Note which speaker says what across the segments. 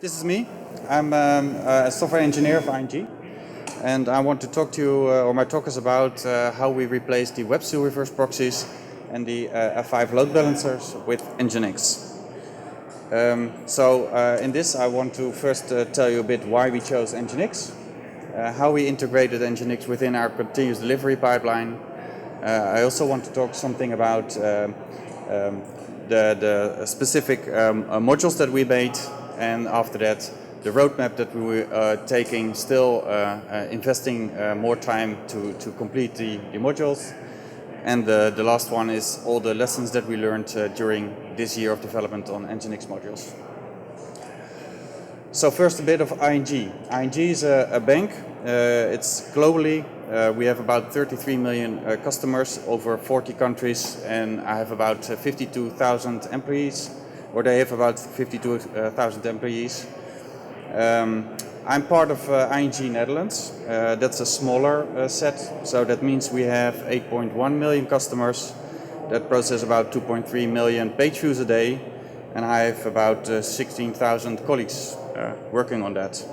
Speaker 1: This is me. I'm a software engineer of ING, and I want to talk to you, or my talk is about how we replace the WebSeal reverse proxies and the F5 load balancers with NGINX. In this I want to first tell you a bit why we chose NGINX, how we integrated NGINX within our continuous delivery pipeline. I also want to talk something about the specific modules that we made, and after that the roadmap that we were taking, still investing more time to complete the modules. And the last one is all the lessons that we learned during this year of development on NGINX modules. So first a bit of ING. ING is a bank. It's globally. We have about 33 million customers over 40 countries, and I have about 52,000 employees, or they have about 52,000 employees. I'm part of ING Netherlands. That's a smaller set, so that means we have 8.1 million customers that process about 2.3 million page views a day, and I have about 16,000 colleagues working on that.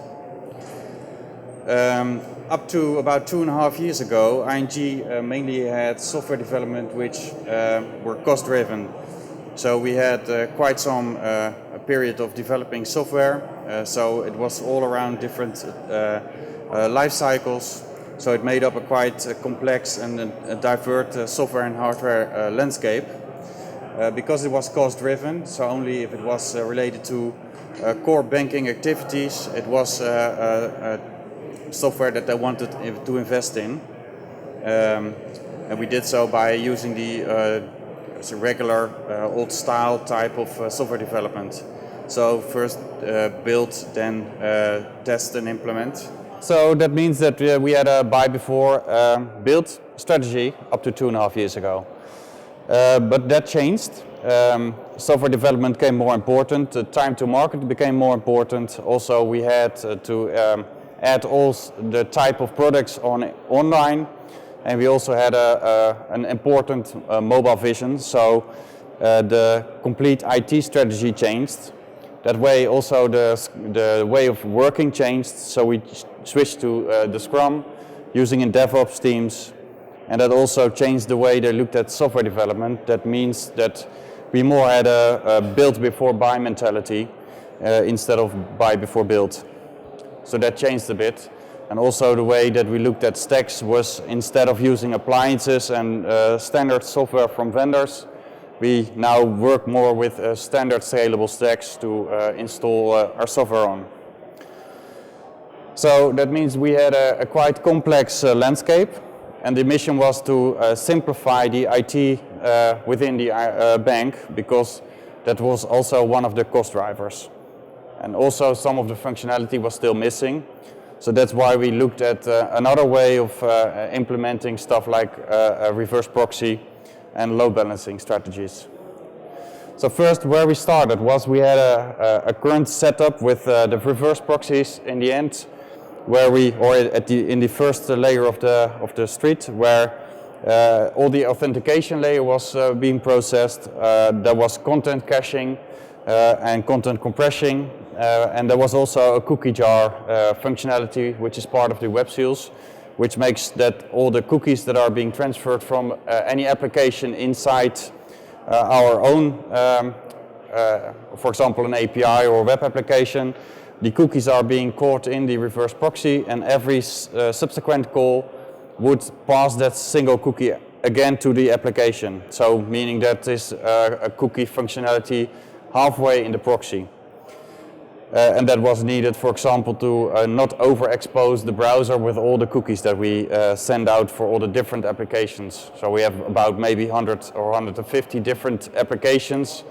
Speaker 1: Up to about 2.5 years ago, ING mainly had software development which were cost-driven. So we had quite some period of developing software. So it was all around different life cycles. So it made up a quite complex and a diverse software and hardware landscape. Because it was cost-driven, so only if it was related to core banking activities, it was software that they wanted to invest in. And we did so by using the regular old style type of software development. So first build, then test and implement. So that means that we had a buy before build strategy up to 2.5 years ago. But that changed. Software development became more important, time to market became more important. Also we had to add all the type of products online, and we also had an important mobile vision. So the complete IT strategy changed. That way also the way of working changed, so we switched to the Scrum, using in DevOps teams, and that also changed the way they looked at software development. That means that we more had a build before buy mentality instead of buy before build. So that changed a bit. And also the way that we looked at stacks was, instead of using appliances and standard software from vendors, we now work more with standard scalable stacks to install our software on. So that means we had a quite complex landscape, and the mission was to simplify the IT within the bank, because that was also one of the cost drivers. And also some of the functionality was still missing. So that's why we looked at another way of implementing stuff like a reverse proxy and load balancing strategies. So first, where we started was we had a current setup with the reverse proxies in the end, where we, or in the first layer of the street, where all the authentication layer was being processed. There was content caching and content compression, and there was also a cookie jar functionality, which is part of the WebSeals, which makes that all the cookies that are being transferred from any application inside our own, for example, an API or a web application, the cookies are being caught in the reverse proxy, and every subsequent call would pass that single cookie again to the application. So meaning that is a cookie functionality halfway in the proxy. And that was needed, for example, to not overexpose the browser with all the cookies that we send out for all the different applications. So we have about maybe 100 or 150 different applications,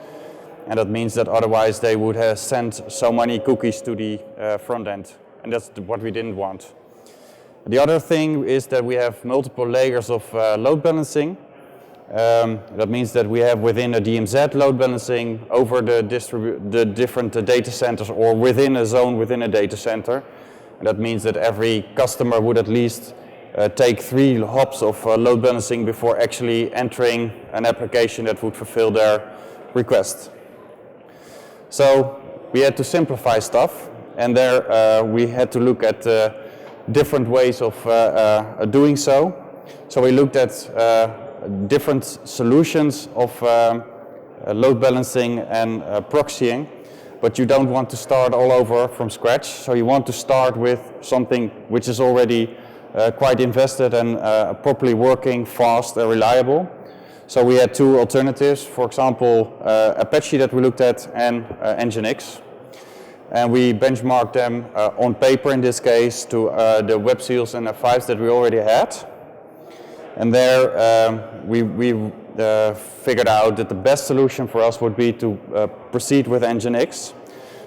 Speaker 1: and that means that otherwise they would have sent so many cookies to the front end, and that's what we didn't want. The other thing is that we have multiple layers of load balancing. That means that we have within a DMZ load balancing over the different data centers, or within a zone within a data center. And that means that every customer would at least take 3 hops of load balancing before actually entering an application that would fulfill their request. So we had to simplify stuff, and there we had to look at different ways of doing so. So we looked at different solutions of load balancing and proxying, but you don't want to start all over from scratch. So you want to start with something which is already quite invested and properly working, fast and reliable. So we had two alternatives, for example, Apache that we looked at and NGINX. And we benchmarked them on paper in this case to the WebSeals and F5s that we already had. And there we figured out that the best solution for us would be to proceed with NGINX.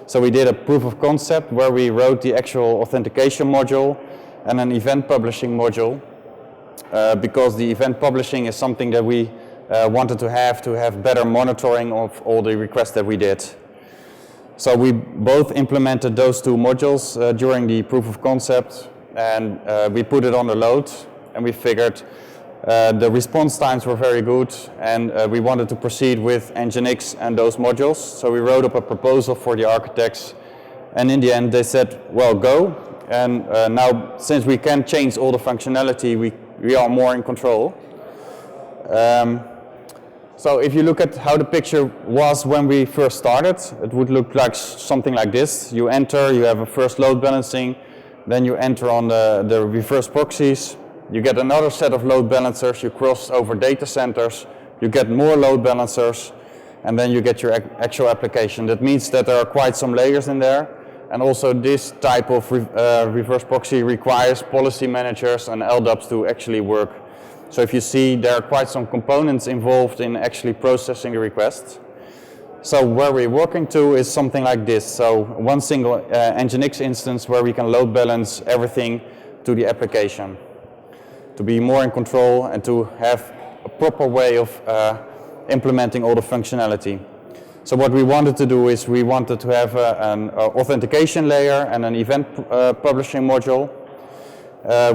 Speaker 1: So we did a proof of concept where we wrote the actual authentication module and an event publishing module, because the event publishing is something that we wanted to have better monitoring of all the requests that we did. So we both implemented those two modules during the proof of concept, and we put it on the load, and we figured the response times were very good, and we wanted to proceed with NGINX and those modules. So we wrote up a proposal for the architects, and in the end they said, well, go. And now, since we can change all the functionality, we are more in control. So if you look at how the picture was when we first started, it would look like something like this. You enter, you have a first load balancing, then you enter on the reverse proxies, you get another set of load balancers, you cross over data centers, you get more load balancers, and then you get your actual application. That means that there are quite some layers in there. And also this type of reverse proxy requires policy managers and LDAPs to actually work. So if you see, there are quite some components involved in actually processing the requests. So where we're working to is something like this. So one single NGINX instance where we can load balance everything to the application, to be more in control and to have a proper way of implementing all the functionality. So what we wanted to do is we wanted to have an authentication layer and an event publishing module.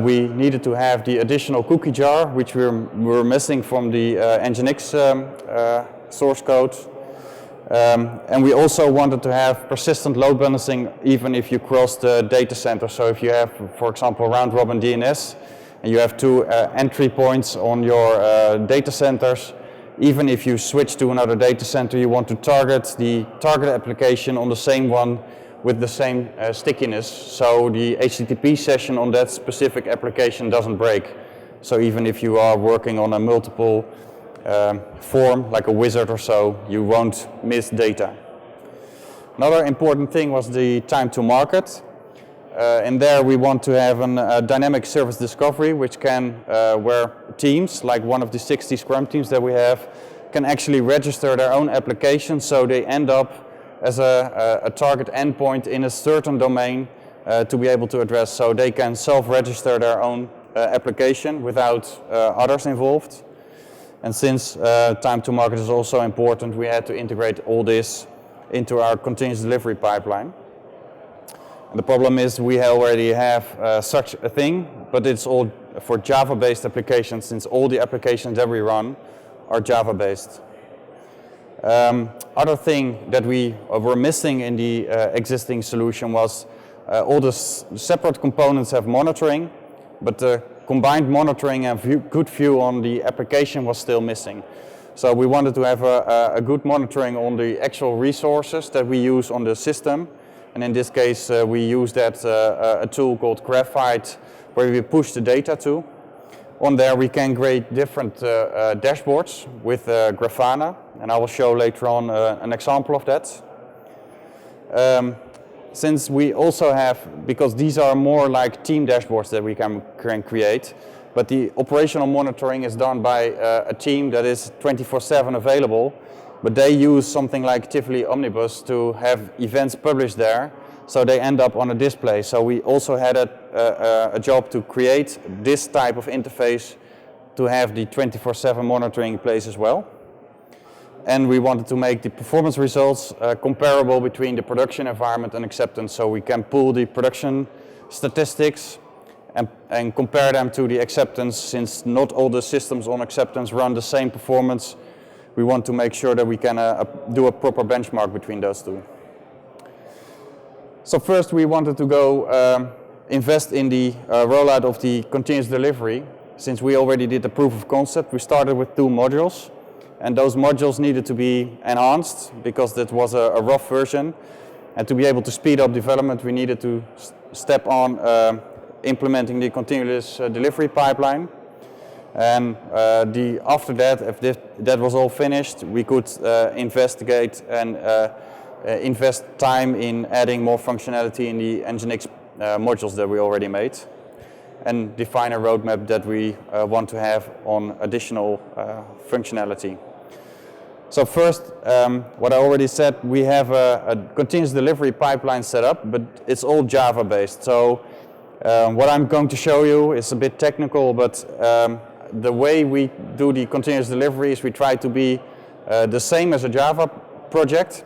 Speaker 1: We needed to have the additional cookie jar, which we were missing from the NGINX source code. And we also wanted to have persistent load balancing even if you cross the data center. So if you have, for example, round-robin DNS, and you have two entry points on your data centers, even if you switch to another data center, you want to target the target application on the same one with the same stickiness, so the HTTP session on that specific application doesn't break. So even if you are working on a multiple form, like a wizard or so, you won't miss data. Another important thing was the time to market. In there we want to have a dynamic service discovery, which can, where teams, like one of the 60 Scrum teams that we have, can actually register their own application, so they end up as a target endpoint in a certain domain to be able to address. So they can self-register their own application without others involved. And since time to market is also important, we had to integrate all this into our continuous delivery pipeline. The problem is we already have such a thing, but it's all for Java-based applications, since all the applications that we run are Java-based. Other thing that we were missing in the existing solution was all the separate components have monitoring, but the combined monitoring and good view on the application was still missing. So we wanted to have a good monitoring on the actual resources that we use on the system. And in this case, we use that a tool called Graphite, where we push the data to. On there, we can create different dashboards with Grafana, and I will show later on an example of that. Since we also have, because these are more like team dashboards that we can create, but the operational monitoring is done by a team that is 24/7 available. But they use something like Tivoli Omnibus to have events published there, so they end up on a display. So we also had a job to create this type of interface to have the 24/7 monitoring in place as well. And we wanted to make the performance results comparable between the production environment and acceptance, so we can pull the production statistics and compare them to the acceptance, since not all the systems on acceptance run the same performance. We want to make sure that we can do a proper benchmark between those two. So first we wanted to go invest in the rollout of the continuous delivery. Since we already did the proof of concept, we started with 2 modules, and those modules needed to be enhanced because that was a rough version. And to be able to speed up development, we needed to step on implementing the continuous delivery pipeline. And after that, if that was all finished, we could investigate and invest time in adding more functionality in the NGINX modules that we already made, and define a roadmap that we want to have on additional functionality. So first, what I already said, we have a continuous delivery pipeline set up, but it's all Java based. So what I'm going to show you is a bit technical, but the way we do the continuous delivery is we try to be the same as a Java project,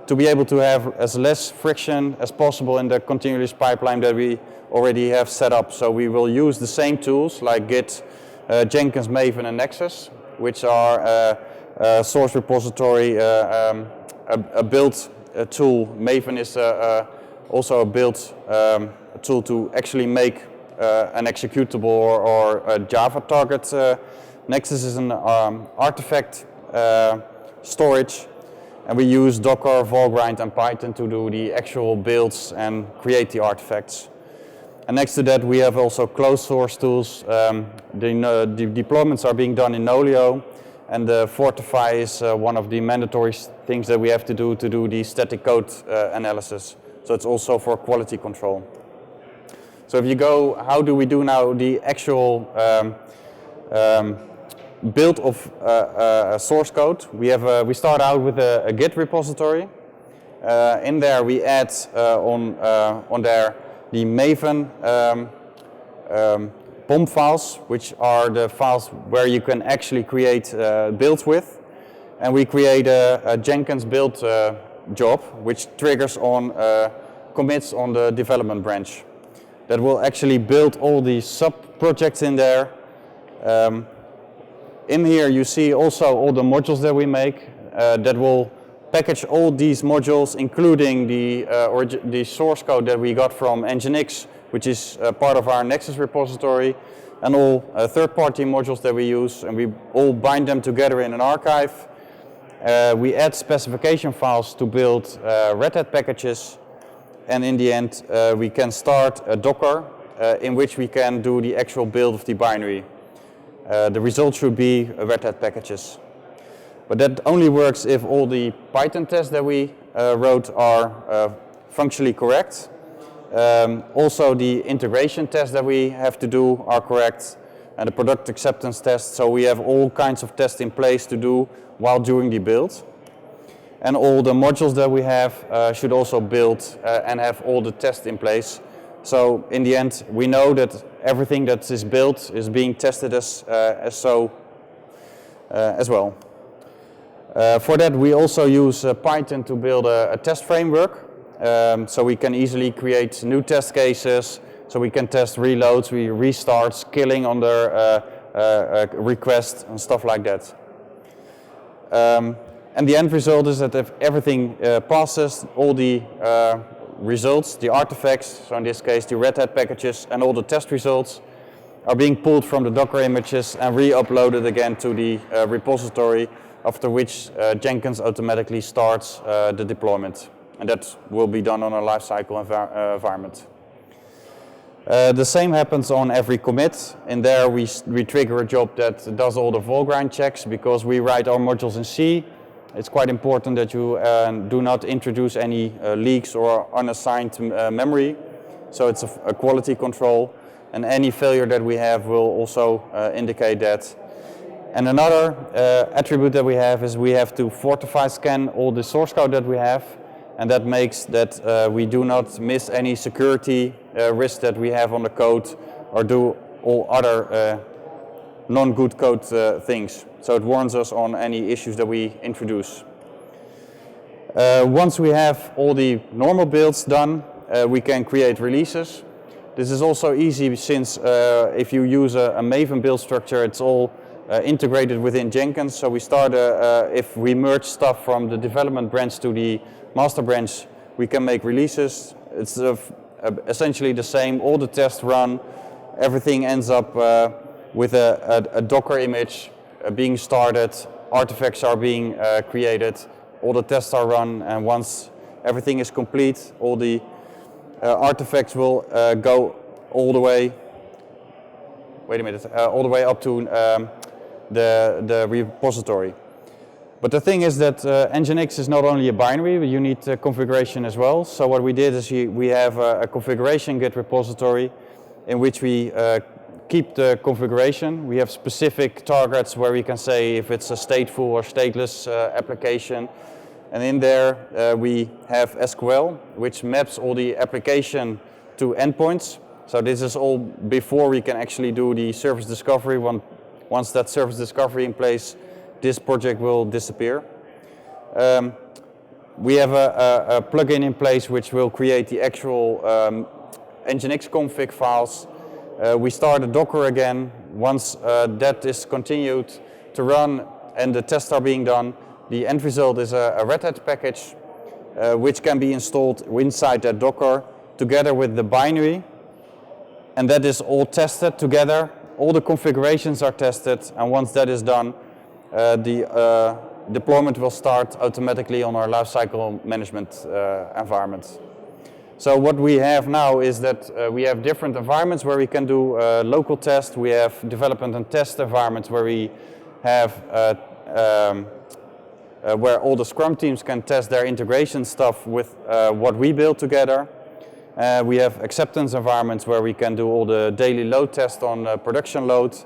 Speaker 1: to be able to have as less friction as possible in the continuous pipeline that we already have set up. So we will use the same tools like Git, Jenkins, Maven, and Nexus, which are a source repository, a build tool. Maven is also a build tool to actually make an executable or a Java target. Nexus is an artifact storage, and we use Docker, valgrind, and Python to do the actual builds and create the artifacts. And next to that, we have also closed source tools. The deployments are being done in Nolio, and Fortify is one of the mandatory things that we have to do the static code analysis. So it's also for quality control. So if you go, how do we do now the actual build of source code? We start out with a Git repository. In there we add on there the Maven POM files, which are the files where you can actually create builds with. And we create a Jenkins build job, which triggers on commits on the development branch. That will actually build all the sub-projects in there. In here you see also all the modules that we make that will package all these modules, including the source code that we got from NGINX, which is part of our Nexus repository, and all third-party modules that we use, and we all bind them together in an archive. We add specification files to build Red Hat packages, and in the end we can start a Docker in which we can do the actual build of the binary. The result should be Red Hat packages. But that only works if all the Python tests that we wrote are functionally correct. Also the integration tests that we have to do are correct, and the product acceptance tests. So we have all kinds of tests in place to do while doing the build. And all the modules that we have should also build and have all the tests in place. So in the end, we know that everything that is built is being tested as well. For that, we also use Python to build a test framework. So we can easily create new test cases. So we can test reloads, restarts, killing under requests and stuff like that. And the end result is that if everything passes, all the results, the artifacts, so in this case the Red Hat packages and all the test results are being pulled from the Docker images and re-uploaded again to the repository, after which Jenkins automatically starts the deployment. And that will be done on a lifecycle environment. The same happens on every commit. In there we trigger a job that does all the valgrind checks, because we write our modules in C. It's quite important that you do not introduce any leaks or unassigned memory. So it's a quality control, and any failure that we have will also indicate that. And another attribute that we have is we have to Fortify scan all the source code that we have, and that makes that we do not miss any security risks that we have on the code, or do all other non-good code things. So it warns us on any issues that we introduce. Once we have all the normal builds done, we can create releases. This is also easy since if you use a Maven build structure, it's all integrated within Jenkins. So we start, if we merge stuff from the development branch to the master branch, we can make releases. it's essentially the same. All the tests run, everything ends up with a Docker image being started, artifacts are being created, all the tests are run, and once everything is complete, all the artifacts will go all the way. Wait a minute, all the way up to the repository. But the thing is that NGINX is not only a binary, but you need configuration as well. So what we did is we have a configuration Git repository in which we keep the configuration. We have specific targets where we can say if it's a stateful or stateless application. And in there we have SQL, which maps all the application to endpoints. So this is all before we can actually do the service discovery. Once that service discovery in place, this project will disappear. We have a plugin in place which will create the actual NGINX config files. We start a Docker again. Once that is continued to run and the tests are being done, the end result is a Red Hat package which can be installed inside that Docker together with the binary. And that is all tested together. All the configurations are tested, and once that is done, the deployment will start automatically on our lifecycle management environment. So what we have now is that we have different environments where we can do local tests. We have development and test environments where we have where all the Scrum teams can test their integration stuff with what we build together. We have acceptance environments where we can do all the daily load tests on production load.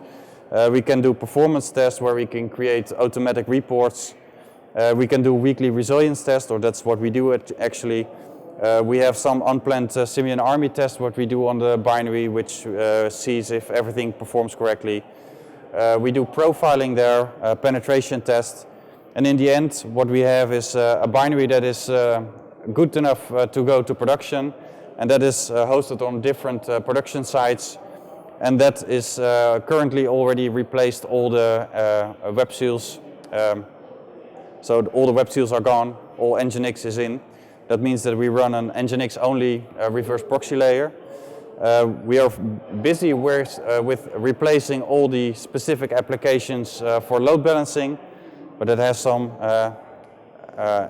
Speaker 1: We can do performance tests where we can create automatic reports. We can do weekly resilience tests, or that's what we do actually. We have some unplanned Simian army tests, what we do on the binary, which sees if everything performs correctly. We do profiling there, penetration tests. And in the end, what we have is a binary that is good enough to go to production. And that is hosted on different production sites, and that is currently already replaced all the WebSeals. So all the WebSeals are gone, all NGINX is in. That means that we run an NGINX only reverse proxy layer. We are busy with replacing all the specific applications for load balancing, but it has some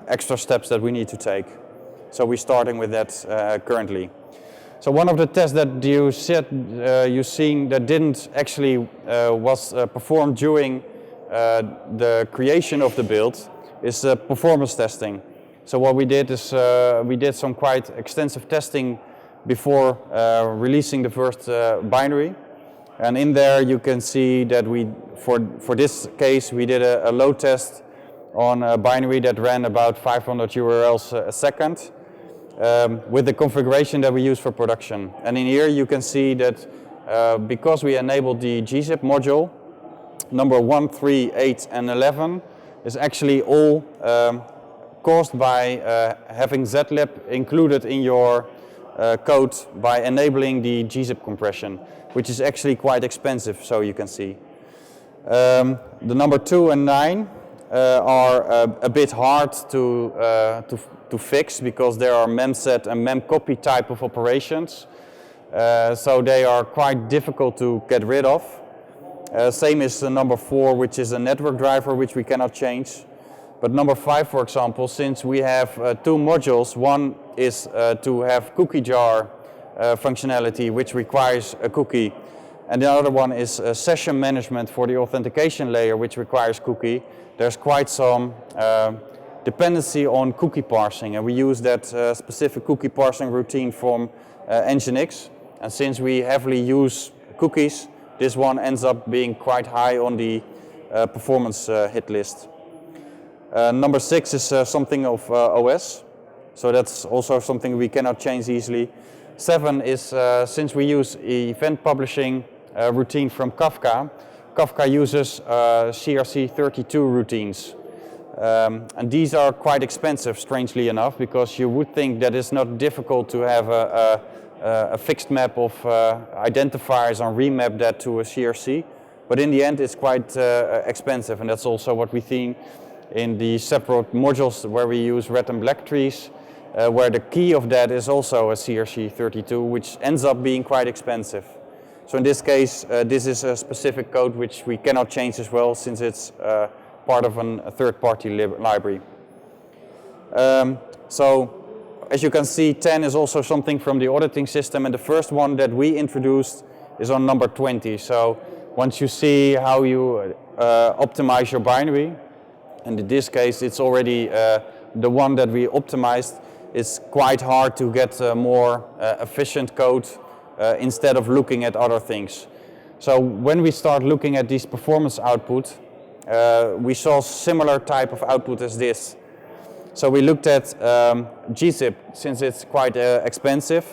Speaker 1: extra steps that we need to take. So we're starting with that currently. So one of the tests that you said you've seen that didn't actually was performed during the creation of the build is performance testing. So what we did is we did some quite extensive testing before releasing the first binary. And in there you can see that we, for this case, we did a load test on a binary that ran about 500 URLs a second. With the configuration that we use for production. And in here you can see that because we enabled the gzip module, number 1, 3, 8 and 11 is actually all caused by having zlib included in your code by enabling the gzip compression, which is actually quite expensive, so you can see. The number 2 and 9 are a bit hard to fix because there are memset and memcopy type of operations. So they are quite difficult to get rid of. Same is the number 4, which is a network driver, which we cannot change. But number 5, for example, since we have 2 modules, one is to have cookie jar functionality, which requires a cookie. And the other one is session management for the authentication layer, which requires cookie. There's quite some dependency on cookie parsing, and we use that specific cookie parsing routine from NGINX. And since we heavily use cookies, this one ends up being quite high on the performance hit list. Number 6 is something of OS, so that's also something we cannot change easily. 7 is since we use event publishing routine from Kafka, Kafka uses CRC32 routines. And these are quite expensive, strangely enough, because you would think that it's not difficult to have a fixed map of identifiers and remap that to a CRC. But in the end, it's quite expensive, and that's also what we see in the separate modules where we use red and black trees. where the key of that is also a CRC32, which ends up being quite expensive. So in this case, this is a specific code which we cannot change as well, since it's part of a third-party library. So as you can see, 10 is also something from the auditing system, and the first one that we introduced is on number 20. So once you see how you optimize your binary, and in this case it's already the one that we optimized, it's quite hard to get more efficient code instead of looking at other things. So when we start looking at this performance output, we saw similar type of output as this. So we looked at gzip, since it's quite expensive,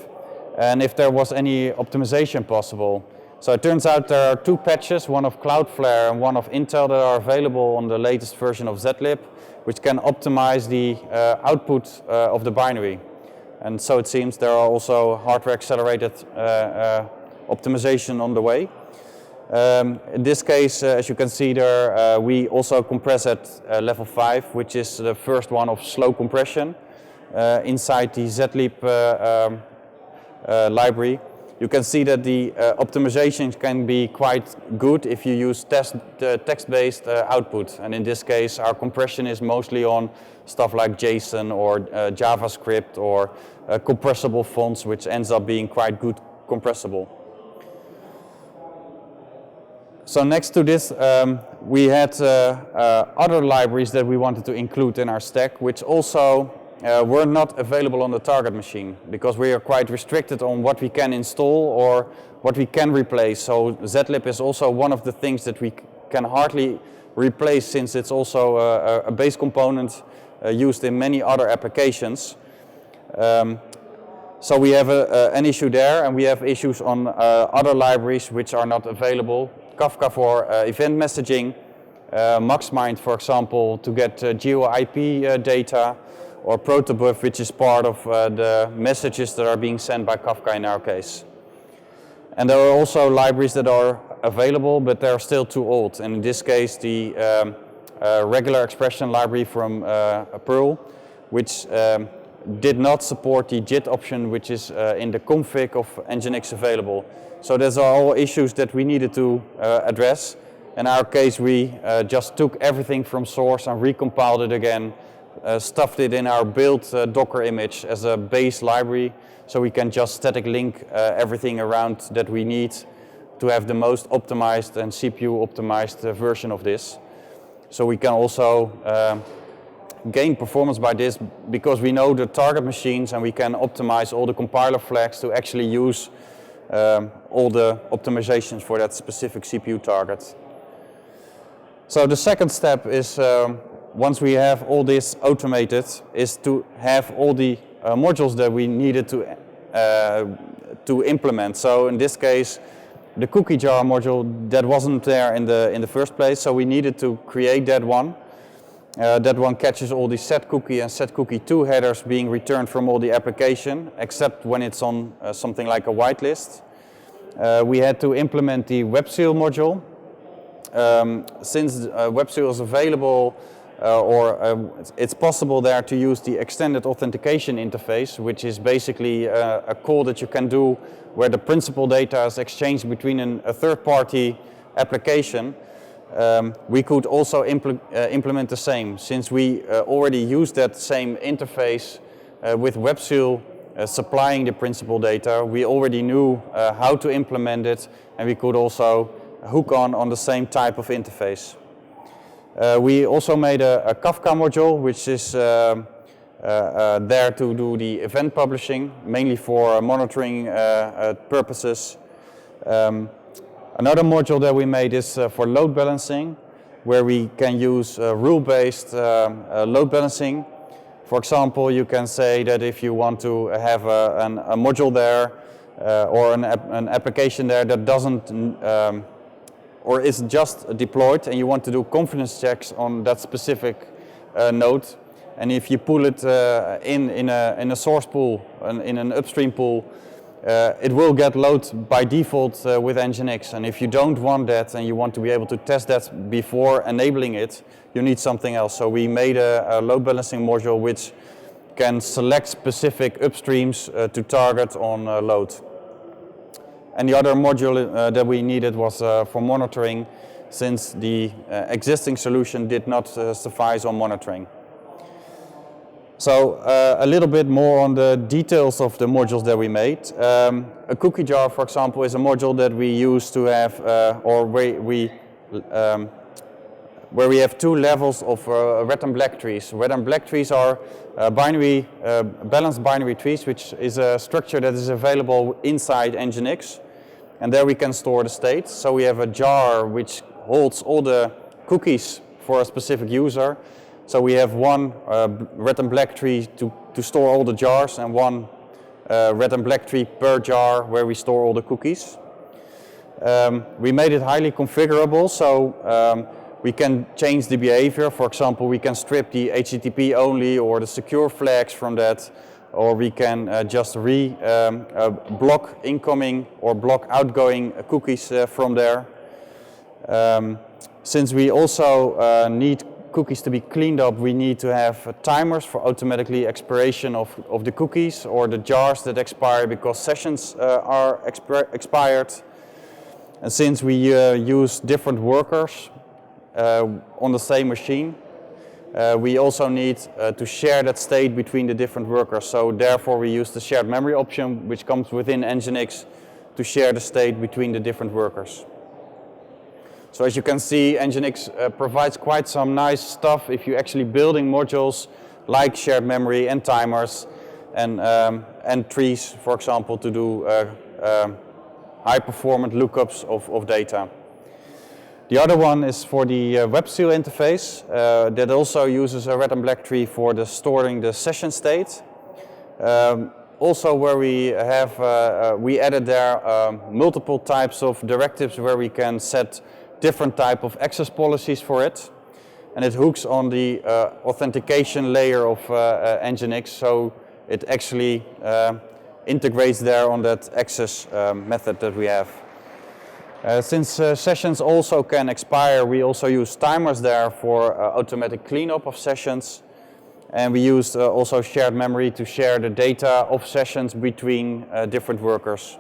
Speaker 1: and if there was any optimization possible. So it turns out there are two patches, one of Cloudflare and one of Intel, that are available on the latest version of zlib, which can optimize the output of the binary. And so it seems there are also hardware accelerated optimization on the way. In this case, as you can see there, we also compress at level 5, which is the first one of slow compression inside the zlib library. You can see that the optimizations can be quite good if you use text-based output. And in this case, our compression is mostly on stuff like JSON or JavaScript or compressible fonts, which ends up being quite good compressible. So next to this, we had other libraries that we wanted to include in our stack, which also were not available on the target machine, because we are quite restricted on what we can install or what we can replace. So zlib is also one of the things that we can hardly replace, since it's also a base component used in many other applications. So we have an issue there, and we have issues on other libraries which are not available. Kafka for event messaging, MaxMind, for example, to get geo-IP data, or protobuf, which is part of the messages that are being sent by Kafka in our case. And there are also libraries that are available, but they're still too old. And in this case, the regular expression library from Perl, which did not support the JIT option, which is in the config of NGINX available. So those are all issues that we needed to address. In our case, we just took everything from source and recompiled it again, stuffed it in our build Docker image as a base library, so we can just static link everything around that we need to have the most optimized and CPU optimized version of this. So we can also gain performance by this, because we know the target machines, and we can optimize all the compiler flags to actually use all the optimizations for that specific CPU target. So the second step is, once we have all this automated, is to have all the modules that we needed to implement. So in this case, the cookie jar module, that wasn't there in the first place, so we needed to create that one. That one catches all the setCookie and setCookie2 headers being returned from all the application, except when it's on something like a whitelist. We had to implement the WebSeal module. Since WebSeal is available, it's possible there to use the extended authentication interface, which is basically a call that you can do where the principal data is exchanged between a third-party application. We could also implement the same, since we already use that same interface with WebSeal supplying the principal data. We already knew how to implement it, and we could also hook on the same type of interface. We also made a Kafka module, which is there to do the event publishing, mainly for monitoring purposes. Another module that we made is for load balancing, where we can use rule-based load balancing. For example, you can say that if you want to have a module there or an application there that doesn't or is just deployed, and you want to do confidence checks on that specific node, and if you pull it in a source pool, in an upstream pool, it will get loaded by default with NGINX. And if you don't want that and you want to be able to test that before enabling it, you need something else. So we made a load balancing module which can select specific upstreams to target on load. And the other module that we needed was for monitoring, since the existing solution did not suffice on monitoring. So a little bit more on the details of the modules that we made. A cookie jar, for example, is a module that we use to have, where we have two levels of red and black trees. Red and black trees are balanced binary trees, which is a structure that is available inside NGINX. And there we can store the state. So we have a jar which holds all the cookies for a specific user. So we have one red and black tree to store all the jars, and one red and black tree per jar where we store all the cookies. We made it highly configurable, so we can change the behavior. For example, we can strip the HTTP only or the secure flags from that, or we can just block incoming or block outgoing cookies from there. Since we also need cookies to be cleaned up, we need to have timers for automatically expiration of the cookies or the jars that expire because sessions are expired. And since we use different workers on the same machine, we also need to share that state between the different workers. So therefore we use the shared memory option, which comes within NGINX, to share the state between the different workers. So as you can see, NGINX provides quite some nice stuff if you're actually building modules like shared memory and timers and trees, for example, to do high performant lookups of data. The other one is for the WebSeal interface that also uses a red and black tree for storing the session state. Also where we have, we added there multiple types of directives where we can set different type of access policies for it, and it hooks on the authentication layer of NGINX, so it actually integrates there on that access method that we have. Since sessions also can expire, we also use timers there for automatic cleanup of sessions, and we use also shared memory to share the data of sessions between different workers.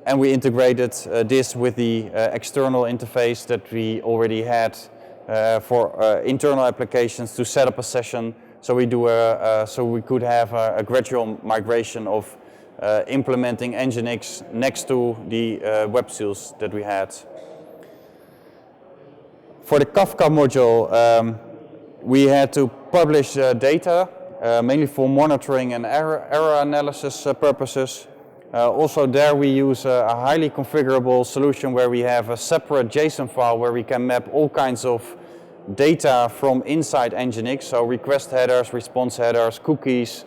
Speaker 1: And we integrated this with the external interface that we already had for internal applications to set up a session. So we could have a gradual migration of implementing NGINX next to the WebSeals that we had. For the Kafka module, we had to publish data, mainly for monitoring and error analysis purposes. Also there we use a highly configurable solution where we have a separate JSON file where we can map all kinds of data from inside NGINX, so request headers, response headers, cookies,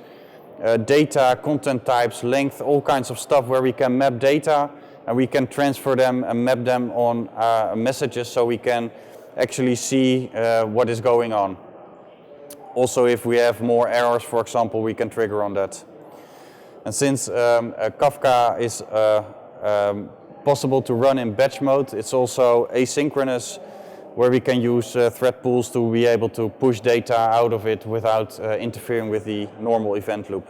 Speaker 1: data, content types, length, all kinds of stuff where we can map data and we can transfer them and map them on messages so we can actually see what is going on. Also, if we have more errors, for example, we can trigger on that. And since Kafka is possible to run in batch mode, it's also asynchronous, where we can use thread pools to be able to push data out of it without interfering with the normal event loop.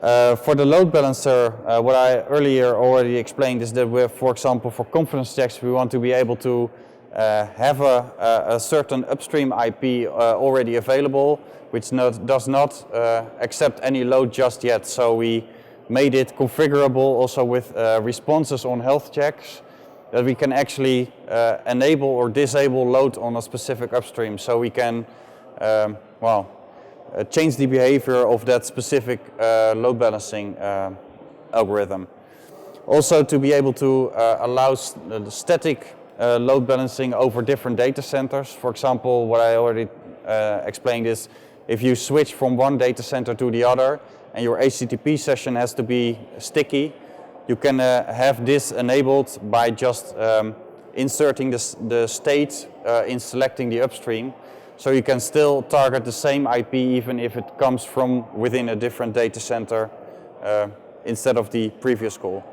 Speaker 1: For the load balancer, what I earlier already explained is that we're, for example, for confidence checks, we want to be able to have a certain upstream IP already available, which does not accept any load just yet. So we made it configurable also with responses on health checks, that we can actually enable or disable load on a specific upstream. So we can change the behavior of that specific load balancing algorithm. Also to be able to allow the static load balancing over different data centers. For example, what I already explained is if you switch from one data center to the other and your HTTP session has to be sticky, you can have this enabled by just inserting the state in selecting the upstream. So you can still target the same IP even if it comes from within a different data center instead of the previous call.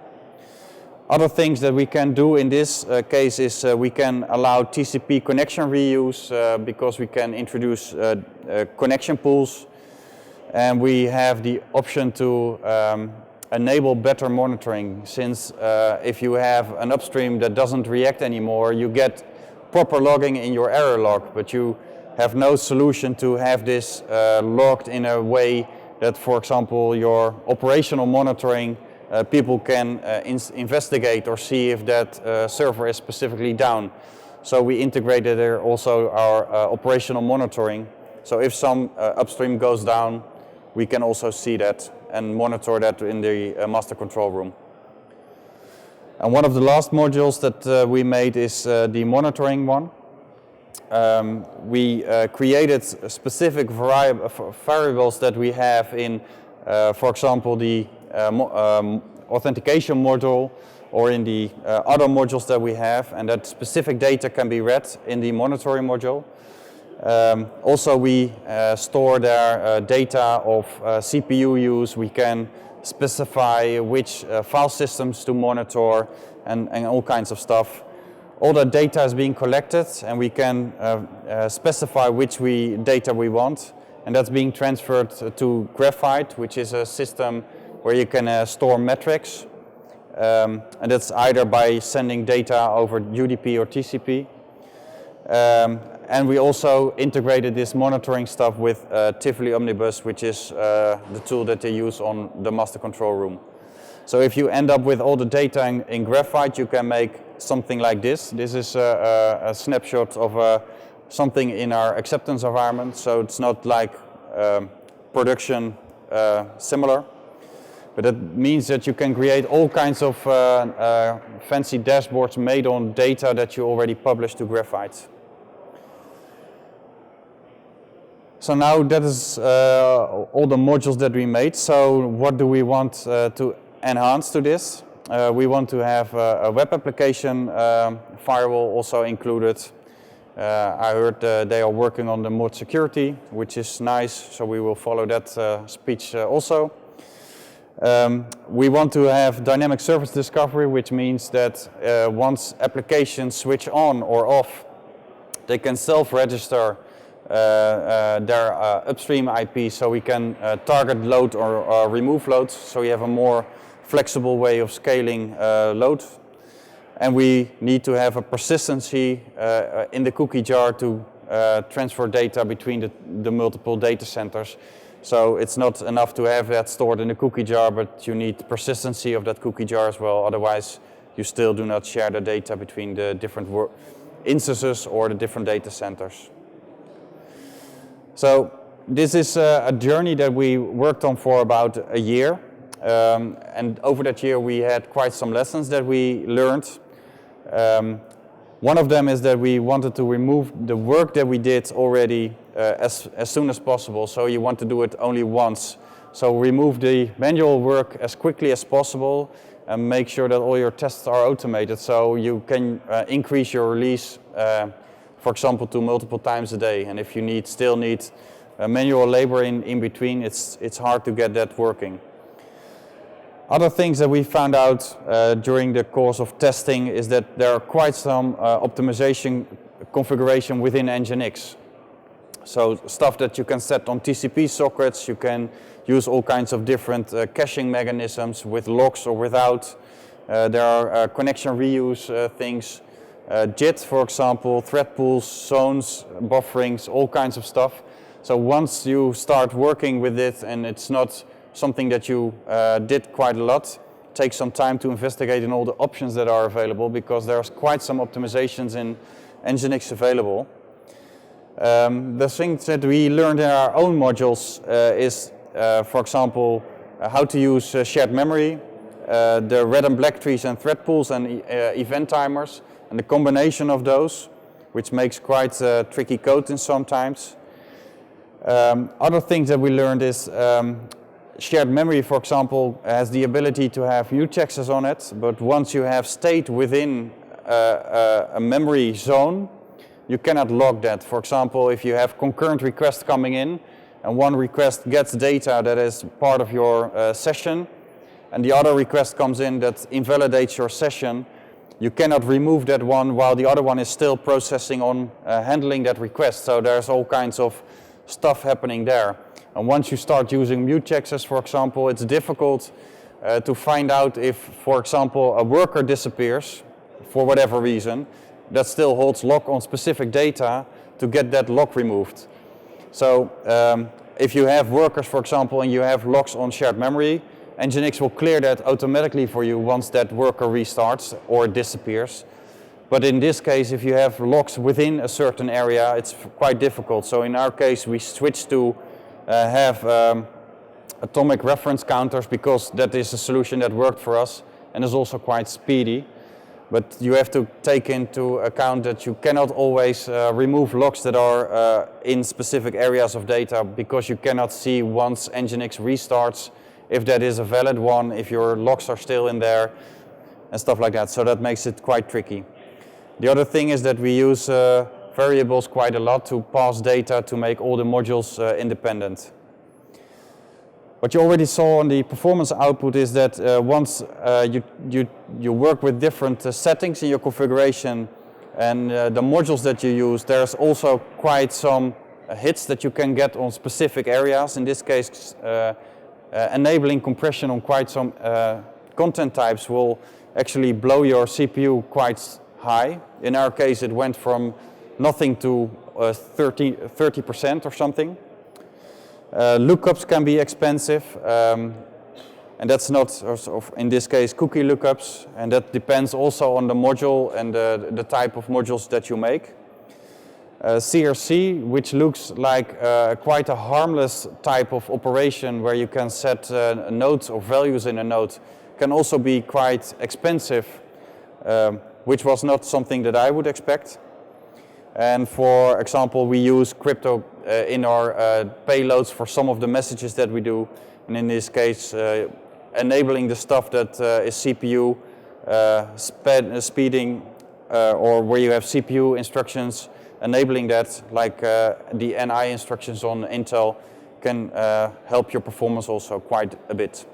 Speaker 1: Other things that we can do in this case is we can allow TCP connection reuse because we can introduce connection pools, and we have the option to enable better monitoring, since if you have an upstream that doesn't react anymore, you get proper logging in your error log, but you have no solution to have this logged in a way that, for example, your operational monitoring people can investigate or see if that server is specifically down. So we integrated there also our operational monitoring. So if some upstream goes down, we can also see that and monitor that in the master control room. And one of the last modules that we made is the monitoring one. We created specific variables that we have in, for example, the authentication module or in the other modules that we have, and that specific data can be read in the monitoring module. Also, we store their data of CPU use. We can specify which file systems to monitor and all kinds of stuff. All that data is being collected, and we can specify which data we want, and that's being transferred to Graphite, which is a system where you can store metrics, and that's either by sending data over UDP or TCP. And we also integrated this monitoring stuff with Tivoli Omnibus, which is the tool that they use on the master control room. So if you end up with all the data in Graphite, you can make something like this. This is a snapshot of something in our acceptance environment, so it's not like production similar. But that means that you can create all kinds of fancy dashboards made on data that you already published to Graphite. So now that is all the modules that we made. So what do we want to enhance to this? We want to have a web application firewall also included. I heard they are working on the mod security, which is nice, so we will follow that speech also. We want to have dynamic service discovery, which means that once applications switch on or off, they can self-register their upstream IP, so we can target load or remove loads, so we have a more flexible way of scaling load. And we need to have a persistency in the cookie jar to transfer data between the multiple data centers. So it's not enough to have that stored in the cookie jar, but you need persistency of that cookie jar as well. Otherwise, you still do not share the data between the different instances or the different data centers. So this is a journey that we worked on for about a year. And over that year, we had quite some lessons that we learned. One of them is that we wanted to remove the work that we did already as soon as possible. So you want to do it only once. So remove the manual work as quickly as possible and make sure that all your tests are automated, so you can increase your release, for example, to multiple times a day. And if you still need manual labor in between, it's hard to get that working. Other things that we found out during the course of testing is that there are quite some optimization configuration within NGINX. So stuff that you can set on TCP sockets, you can use all kinds of different caching mechanisms with locks or without. There are connection reuse things, JIT, for example, thread pools, zones, bufferings, all kinds of stuff. So once you start working with it and it's not something that you did quite a lot, take some time to investigate in all the options that are available, because there's quite some optimizations in NGINX available. The things that we learned in our own modules is, for example, how to use shared memory, the red and black trees and thread pools and event timers, and the combination of those, which makes quite tricky code in sometimes. Other things that we learned is shared memory, for example, has the ability to have utexes on it, but once you have state within a memory zone, you cannot log that. For example, if you have concurrent requests coming in and one request gets data that is part of your session, and the other request comes in that invalidates your session, you cannot remove that one while the other one is still processing on handling that request. So there's all kinds of stuff happening there. And once you start using mute checksers, for example, it's difficult to find out if, for example, a worker disappears for whatever reason, that still holds lock on specific data to get that lock removed. So if you have workers, for example, and you have locks on shared memory, NGINX will clear that automatically for you once that worker restarts or disappears. But in this case, if you have locks within a certain area, it's quite difficult. So in our case, we switched to have atomic reference counters because that is a solution that worked for us and is also quite speedy. But you have to take into account that you cannot always remove locks that are in specific areas of data because you cannot see once NGINX restarts if that is a valid one, if your locks are still in there and stuff like that. So that makes it quite tricky. The other thing is that we use variables quite a lot to pass data to make all the modules independent. What you already saw on the performance output is that once you work with different settings in your configuration and the modules that you use, there's also quite some hits that you can get on specific areas. In this case, enabling compression on quite some content types will actually blow your CPU quite high. In our case, it went from nothing to 30% or something. Lookups can be expensive, and that's not, in this case, cookie lookups, and that depends also on the module and the type of modules that you make. CRC, which looks like quite a harmless type of operation where you can set nodes or values in a node, can also be quite expensive, which was not something that I would expect. And for example, we use crypto in our payloads for some of the messages that we do, and in this case, enabling the stuff that is CPU speeding, or where you have CPU instructions, enabling that, like the NI instructions on Intel, can help your performance also quite a bit.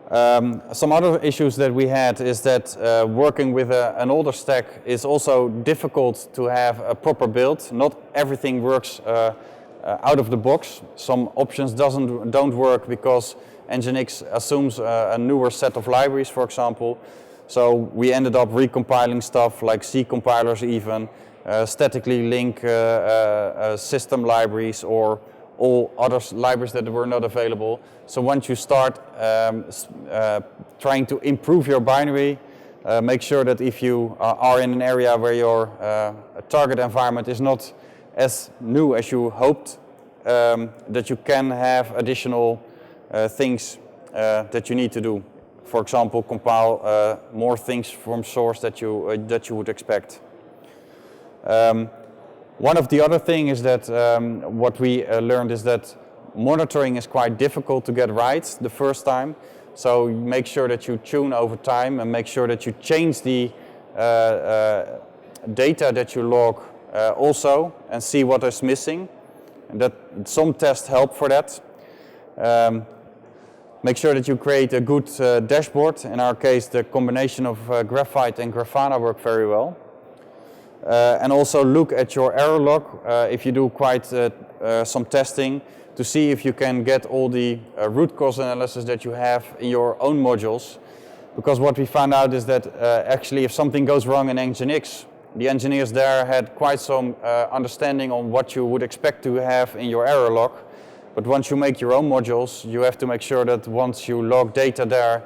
Speaker 1: Some other issues that we had is that working with an older stack is also difficult to have a proper build. Not everything works out of the box. Some options don't work because NGINX assumes a newer set of libraries, for example. So we ended up recompiling stuff like C compilers even, statically link system libraries or all other libraries that were not available. So once you start trying to improve your binary, make sure that if you are in an area where your target environment is not as new as you hoped, that you can have additional things that you need to do. For example, compile more things from source that you would expect. One of the other things is that what we learned is that monitoring is quite difficult to get right the first time. So make sure that you tune over time and make sure that you change the data that you log also and see what is missing. And that some tests help for that. Make sure that you create a good dashboard. In our case, the combination of Graphite and Grafana work very well. And also look at your error log if you do quite some testing to see if you can get all the root cause analysis that you have in your own modules. Because what we found out is that actually if something goes wrong in NGINX, the engineers there had quite some understanding on what you would expect to have in your error log. But once you make your own modules, you have to make sure that once you log data there,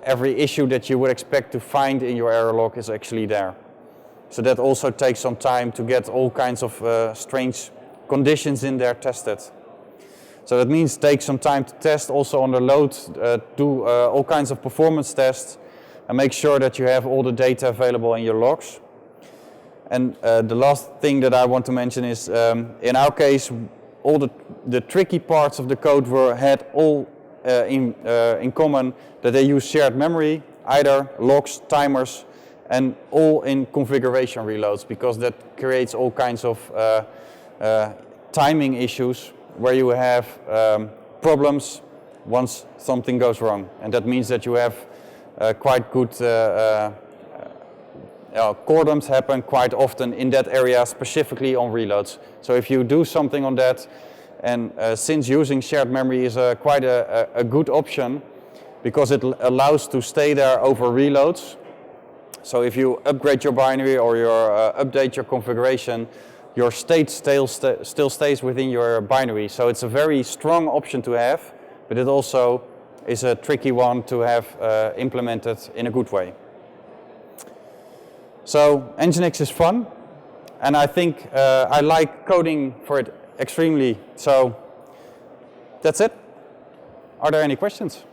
Speaker 1: every issue that you would expect to find in your error log is actually there. So that also takes some time to get all kinds of strange conditions in there tested. So that means take some time to test also on the load, do all kinds of performance tests and make sure that you have all the data available in your logs. And the last thing that I want to mention is in our case, all the tricky parts of the code had all in common that they use shared memory, either logs, timers, and all in configuration reloads, because that creates all kinds of timing issues where you have problems once something goes wrong. And that means that you have quite good cordons happen quite often in that area, specifically on reloads. So if you do something on that, and since using shared memory is quite a good option, because it allows to stay there over reloads. So if you upgrade your binary or update your configuration, your state still stays within your binary. So it's a very strong option to have, but it also is a tricky one to have implemented in a good way. So NGINX is fun, and I think I like coding for it extremely. So that's it. Are there any questions?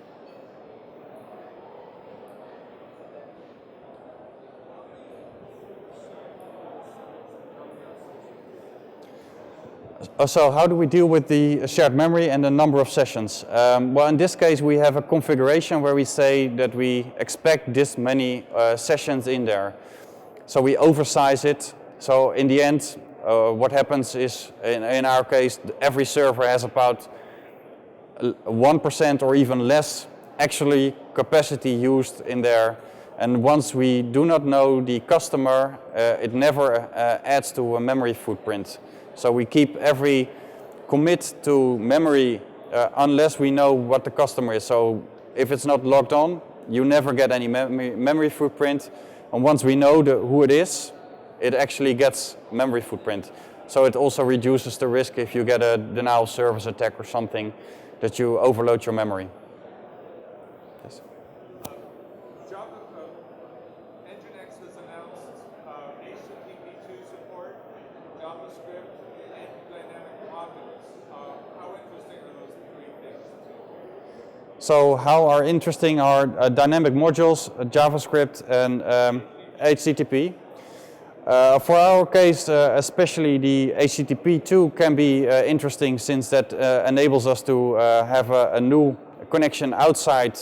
Speaker 1: So how do we deal with the shared memory and the number of sessions? Well, in this case, we have a configuration where we say that we expect this many sessions in there. So we oversize it. So in the end, what happens is, in our case, every server has about 1% or even less actually capacity used in there. And once we do not know the customer, it never adds to a memory footprint. So we keep every commit to memory unless we know what the customer is. So if it's not logged on, you never get any memory footprint. And once we know who it is, it actually gets memory footprint. So it also reduces the risk if you get a denial of service attack or something, that you overload your memory. Yes.
Speaker 2: NGINX has announced HTTP2 support, JavaScript, and dynamic modules. How interesting are those three things to you?
Speaker 1: So how are interesting are dynamic modules, JavaScript, and HTTP. For our case, especially the HTTP2 can be interesting, since that enables us to have a new connection outside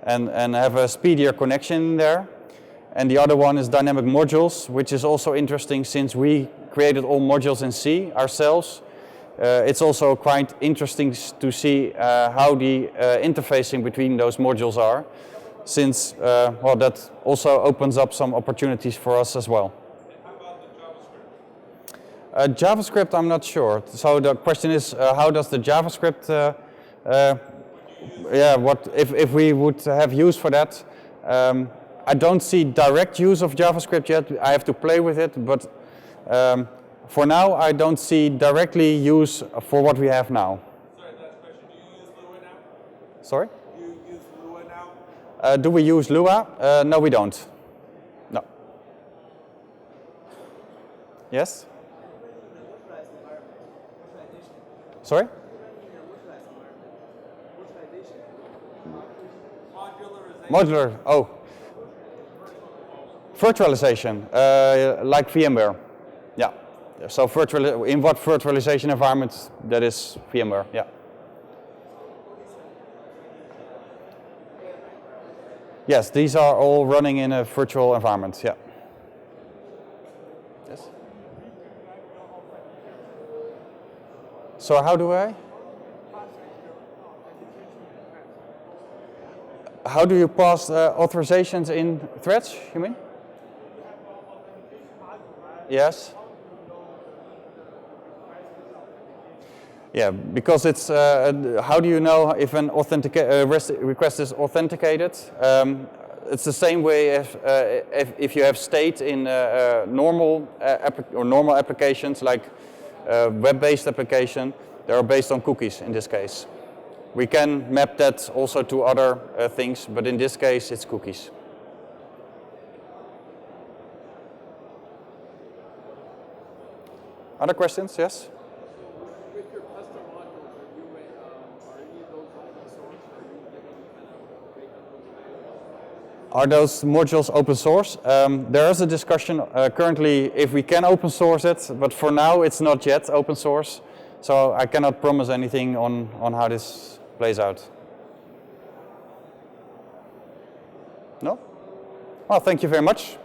Speaker 1: and have a speedier connection there. And the other one is dynamic modules, which is also interesting since we created all modules in C ourselves. It's also quite interesting to see how the interfacing between those modules are, since well, that also opens up some opportunities for us as well. JavaScript, I'm not sure. So the question is, how does the JavaScript, what if we would have use for that? I don't see direct use of JavaScript yet. I have to play with it, but for now, I don't see directly use for what we have now.
Speaker 2: Sorry, last question. Do you use Lua now?
Speaker 1: Sorry?
Speaker 2: Do you use Lua now?
Speaker 1: Do we use Lua? No, we don't. No. Yes? Sorry? Modular. Oh. Virtualization, like VMware. Yeah. So in what virtualization environment? That is VMware. Yeah. Yes, these are all running in a virtual environment. Yeah. Yes. So how do I? How do you pass authorizations in threads, you mean? Yes. Yeah, because it's, how do you know if an request is authenticated? It's the same way if you have state in normal applications, like web-based application, they are based on cookies in this case. We can map that also to other things, but in this case it's cookies. Other questions? Yes?
Speaker 2: With your custom modules, are any of those open source? Are you getting kind of break up those?
Speaker 1: Are those modules open source? There is a discussion currently if we can open source it, but for now it's not yet open source. So I cannot promise anything on how this plays out. No? Well, thank you very much.